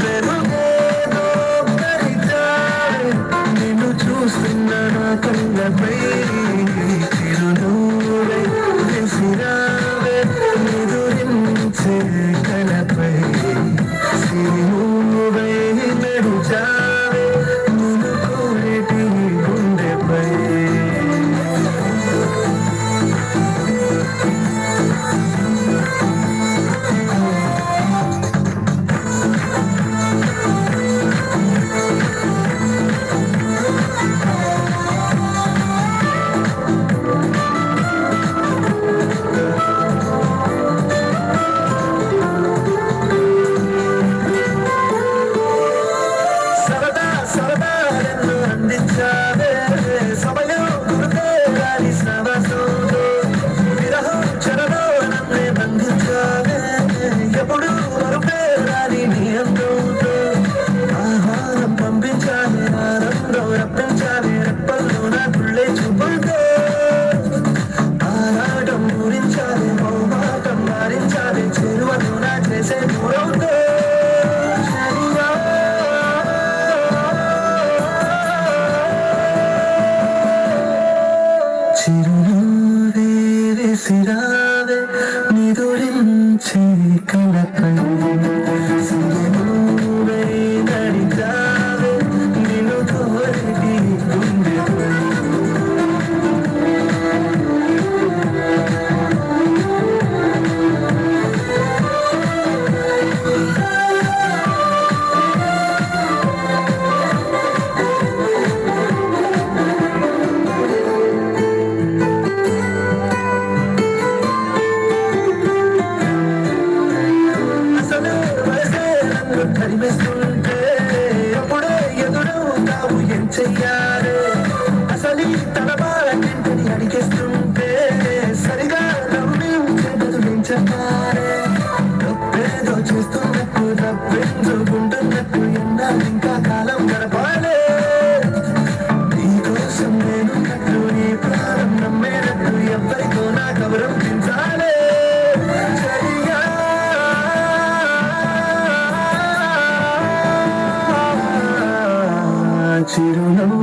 వెలుగేదో పరిచావే నిన్ను చూస్తున్న నా కళ్ళపై చిరునవ్వే విసిరావే నిదురించే కలపై సిరిమూవై నడిచావే నిన్ను కోరేటి గుండెపై చిరునవ్వే విసిరావే నిదురించే కలపై సిరిమూవై నడిచావే నిన్ను కోరేటి గుండెపై తరిమేస్తుంటే అప్పుడే ఎదురవుతావు ఏం చెయ్యాలి అసలు తన బాలకింటిని అడిగేస్తుంటే సరిగా నవ్వించేటది ఏం చెప్పాలి తప్పేదో చేస్తున్నట్టు తప్పించుకుంటున్నట్టు ఎన్నాళ్ళు ఇంకా కాలం గడపాలి నీకోసం నేనున్నట్టు నీ ప్రాణం నమ్మేటట్టు ఎవరికో నా కబరం దించాలి చిరునవ్వు